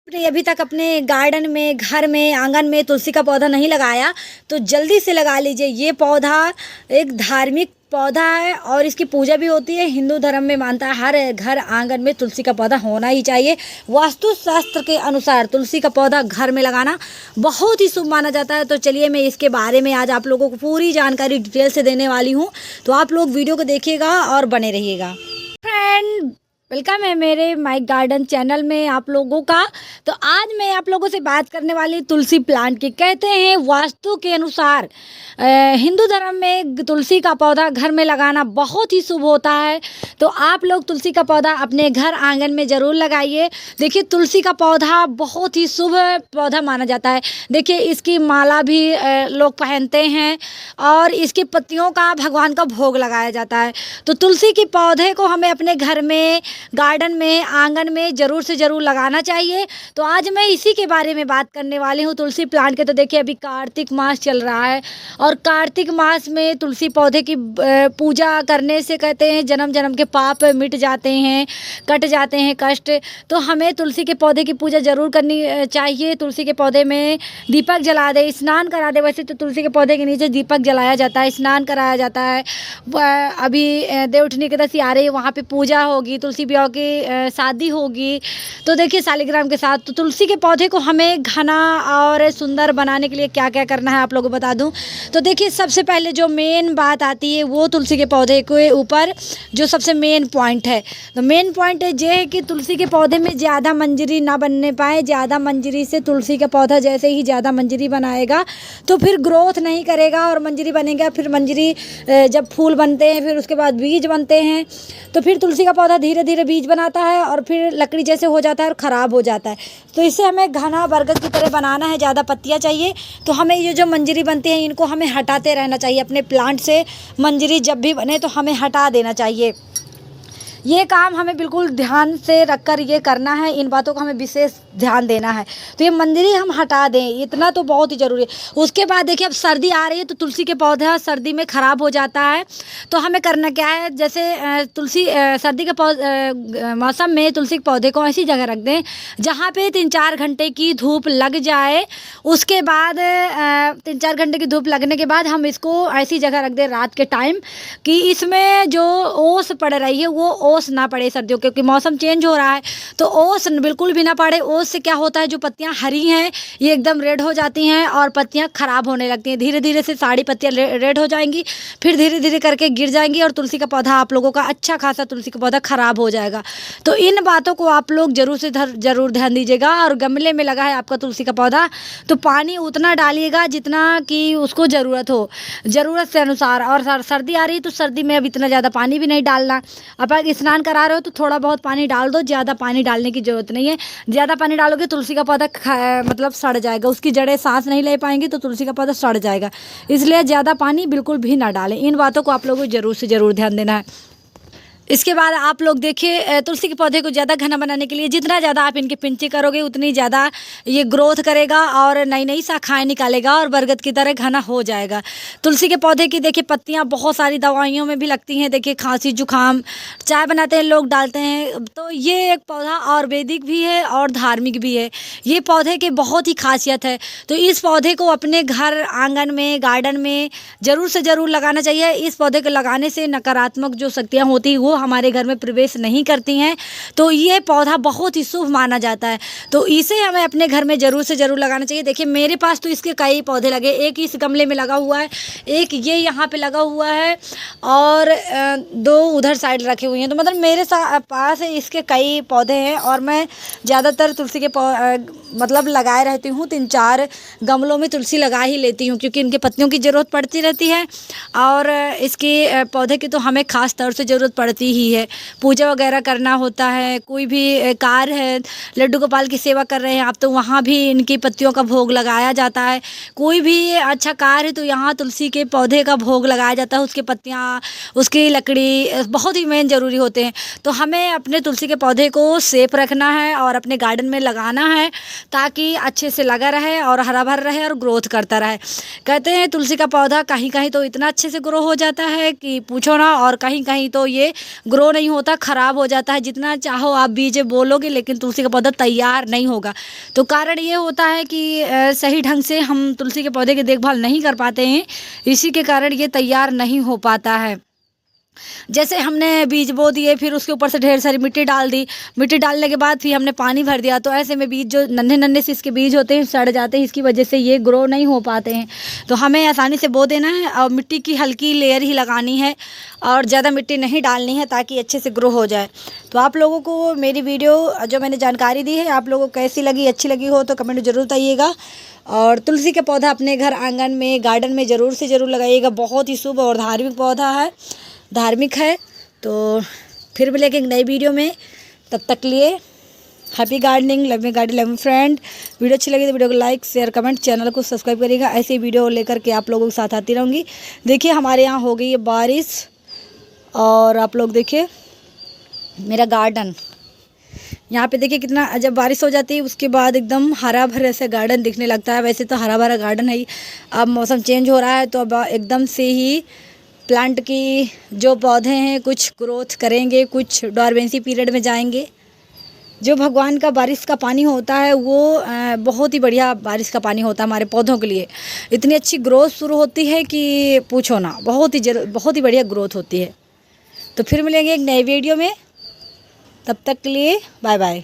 आपने अभी तक अपने गार्डन में, घर में, आंगन में तुलसी का पौधा नहीं लगाया तो जल्दी से लगा लीजिए। ये पौधा एक धार्मिक पौधा है और इसकी पूजा भी होती है। हिंदू धर्म में मानता है हर घर आंगन में तुलसी का पौधा होना ही चाहिए। वास्तु शास्त्र के अनुसार तुलसी का पौधा घर में लगाना बहुत ही शुभ माना जाता है। तो चलिए मैं इसके बारे में आज आप लोगों को पूरी जानकारी डिटेल से देने वाली हूँ, तो आप लोग वीडियो को देखिएगा और बने रहिएगा। फ्रेंड, वेलकम है मेरे माय गार्डन चैनल में आप लोगों का। तो आज मैं आप लोगों से बात करने वाली तुलसी प्लांट की। कहते हैं वास्तु के अनुसार हिंदू धर्म में तुलसी का पौधा घर में लगाना बहुत ही शुभ होता है। तो आप लोग तुलसी का पौधा अपने घर आंगन में ज़रूर लगाइए। देखिए, तुलसी का पौधा बहुत ही शुभ पौधा माना जाता है। देखिए, इसकी माला भी लोग पहनते हैं और इसकी पत्तियों का भगवान का भोग लगाया जाता है। तो तुलसी के पौधे को हमें अपने घर में, गार्डन में, आंगन में ज़रूर से ज़रूर लगाना चाहिए। तो आज मैं इसी के बारे में बात करने वाली हूँ, तुलसी प्लांट के। तो देखिए, अभी कार्तिक मास चल रहा है और कार्तिक मास में तुलसी पौधे की पूजा करने से कहते हैं जन्म जन्म के पाप मिट जाते हैं, कट जाते हैं कष्ट। तो हमें तुलसी के पौधे की पूजा ज़रूर करनी चाहिए। तुलसी के पौधे में दीपक जला दे, स्नान करा दे। वैसे तो तुलसी के पौधे के नीचे दीपक जलाया जाता है, स्नान कराया जाता है। अभी देवउठनी एकादशी आ रही है, वहाँ पर पूजा होगी, तुलसी ब्याह की शादी होगी। तो देखिए, शालिग्राम के साथ तो तुलसी के पौधे को हमें घना और सुंदर बनाने के लिए क्या क्या करना है आप लोगों को बता दूं। तो देखिए, सबसे पहले जो मेन बात आती है वो तुलसी के पौधे के ऊपर जो सबसे मेन पॉइंट है, तो मेन पॉइंट ये है कि तुलसी के पौधे में ज़्यादा मंजरी ना बनने पाए। ज़्यादा मंजरी से तुलसी का पौधा जैसे ही ज़्यादा मंजरी बनाएगा तो फिर ग्रोथ नहीं करेगा और मंजरी बनेगा। फिर मंजरी जब फूल बनते हैं, फिर उसके बाद बीज बनते हैं, तो फिर तुलसी का पौधा धीरे धीरे बीज बनाता है और फिर लकड़ी जैसे हो जाता है और ख़राब हो जाता है। तो इसे हमें घना बरगद की तरह बनाना है, ज़्यादा पत्तियाँ चाहिए। तो हमें ये जो मंजरी बनती है इनको हमें हटाते रहना चाहिए। अपने प्लांट से मंजरी जब भी बने तो हमें हटा देना चाहिए। ये काम हमें बिल्कुल ध्यान से रखकर ये करना है। इन बातों को हमें विशेष ध्यान देना है। तो ये मंजरी हम हटा दें, इतना तो बहुत ही ज़रूरी है। उसके बाद देखिए, अब सर्दी आ रही है तो तुलसी के पौधा सर्दी में ख़राब हो जाता है। तो हमें करना क्या है, जैसे तुलसी सर्दी के मौसम में तुलसी के पौधे को ऐसी जगह रख दें जहाँ पे 3-4 घंटे की धूप लग जाए। उसके बाद 3-4 घंटे की धूप लगने के बाद हम इसको ऐसी जगह रख दें रात के टाइम कि इसमें जो ओस पड़ रही है वो ओस ना पड़े सर्दियों, क्योंकि मौसम चेंज हो रहा है। तो ओस बिल्कुल भी ना पड़े। ओस से क्या होता है, जो पत्तियां हरी हैं ये एकदम रेड हो जाती हैं और पत्तियां ख़राब होने लगती हैं। धीरे धीरे से सारी पत्तियां रेड हो जाएंगी, फिर धीरे धीरे करके गिर जाएंगी और तुलसी का पौधा आप लोगों का अच्छा खासा तुलसी का पौधा ख़राब हो जाएगा। तो इन बातों को आप लोग ज़रूर ध्यान दीजिएगा। और गमले में लगा है आपका तुलसी का पौधा तो पानी उतना डालिएगा जितना कि उसको ज़रूरत हो, ज़रूरत से अनुसार। और सर्दी आ रही है तो सर्दी में अब इतना ज़्यादा पानी भी नहीं डालना। अब स्नान करा रहे हो तो थोड़ा बहुत पानी डाल दो, ज़्यादा पानी डालने की ज़रूरत नहीं है। ज़्यादा पानी डालोगे तुलसी का पौधा मतलब सड़ जाएगा, उसकी जड़ें सांस नहीं ले पाएंगी तो तुलसी का पौधा सड़ जाएगा। इसलिए ज़्यादा पानी बिल्कुल भी ना डालें। इन बातों को आप लोगों को ज़रूर से ज़रूर ध्यान देना है। इसके बाद आप लोग देखिए, तुलसी के पौधे को ज़्यादा घना बनाने के लिए जितना ज़्यादा आप इनकी पिंची करोगे उतनी ज़्यादा ये ग्रोथ करेगा और नई नई शाखाएँ निकालेगा और बरगद की तरह घना हो जाएगा। तुलसी के पौधे की देखिए पत्तियाँ बहुत सारी दवाइयों में भी लगती हैं। देखिए, खांसी जुकाम, चाय बनाते हैं लोग डालते हैं। तो ये एक पौधा आयुर्वेदिक भी है और धार्मिक भी है। ये पौधे की बहुत ही खासियत है। तो इस पौधे को अपने घर आंगन में, गार्डन में ज़रूर से ज़रूर लगाना चाहिए। इस पौधे को लगाने से नकारात्मक जो शक्तियाँ होती हैं वो हमारे घर में प्रवेश नहीं करती हैं। तो ये पौधा बहुत ही शुभ माना जाता है। तो इसे हमें अपने घर में ज़रूर से ज़रूर लगाना चाहिए। देखिए, मेरे पास तो इसके कई पौधे लगे। एक इस गमले में लगा हुआ है, एक ये यहाँ पे लगा हुआ है और 2 उधर साइड रखे हुए हैं। तो मतलब मेरे पास इसके कई पौधे हैं और मैं ज़्यादातर तुलसी के मतलब लगाए रहती हूँ। 3-4 गमलों में तुलसी लगा ही लेती हूँ क्योंकि इनके पत्तियों की ज़रूरत पड़ती रहती है और इसके पौधे की तो हमें ख़ास तौर से ज़रूरत पड़ती ही है। पूजा वगैरह करना होता है, कोई भी कार्य है, लड्डू गोपाल की सेवा कर रहे हैं आप तो वहाँ भी इनकी पत्तियों का भोग लगाया जाता है। कोई भी अच्छा कार्य है तो यहाँ तुलसी के पौधे का भोग लगाया जाता है। उसकी पत्तियाँ, उसकी लकड़ी बहुत ही मेन ज़रूरी होते हैं। तो हमें अपने तुलसी के पौधे को सेफ रखना है और अपने गार्डन में लगाना है ताकि अच्छे से लगा रहे और हरा भरा रहे और ग्रोथ करता रहे। कहते हैं तुलसी का पौधा कहीं कहीं तो इतना अच्छे से ग्रो हो जाता है कि पूछो ना, और कहीं कहीं तो ये ग्रो नहीं होता, ख़राब हो जाता है। जितना चाहो आप बीज बोलोगे लेकिन तुलसी का पौधा तैयार नहीं होगा। तो कारण ये होता है कि सही ढंग से हम तुलसी के पौधे की देखभाल नहीं कर पाते हैं, इसी के कारण ये तैयार नहीं हो पाता है। जैसे हमने बीज बो दिए, फिर उसके ऊपर से ढेर सारी मिट्टी डाल दी, मिट्टी डालने के बाद फिर हमने पानी भर दिया, तो ऐसे में बीज जो नन्हे नन्हे से इसके बीज होते हैं सड़ जाते हैं, इसकी वजह से ये ग्रो नहीं हो पाते हैं। तो हमें आसानी से बो देना है और मिट्टी की हल्की लेयर ही लगानी है और ज़्यादा मिट्टी नहीं डालनी है ताकि अच्छे से ग्रो हो जाए। तो आप लोगों को मेरी वीडियो जो मैंने जानकारी दी है आप लोगों को कैसी लगी, अच्छी लगी हो तो कमेंट में ज़रूर बताइएगा। और तुलसी का पौधा अपने घर आंगन में, गार्डन में ज़रूर से ज़रूर लगाइएगा। बहुत ही शुभ और धार्मिक पौधा है, धार्मिक है। तो फिर मिलेंगे एक नई वीडियो में, तब तक लिए happy gardening, love me garden, love me friend. Video अच्छी लगी तो वीडियो को लाइक शेयर कमेंट, चैनल को सब्सक्राइब करिएगा। ऐसे ही वीडियो लेकर के आप लोगों के साथ आती रहूँगी। देखिए हमारे यहाँ हो गई है बारिश और आप लोग देखिए मेरा गार्डन यहाँ पे देखिए कितना, जब बारिश हो जाती है उसके बाद एकदम हरा भरा से गार्डन दिखने लगता है। वैसे तो हरा भरा गार्डन है ही, अब मौसम चेंज हो रहा है तो अब एकदम से ही प्लांट की जो पौधे हैं कुछ ग्रोथ करेंगे, कुछ डॉर्मेंसी पीरियड में जाएंगे। जो भगवान का बारिश का पानी होता है वो बहुत ही बढ़िया बारिश का पानी होता है हमारे पौधों के लिए। इतनी अच्छी ग्रोथ शुरू होती है कि पूछो ना, बहुत ही बढ़िया ग्रोथ होती है। तो फिर मिलेंगे एक नए वीडियो में, तब तक के लिए बाय बाय।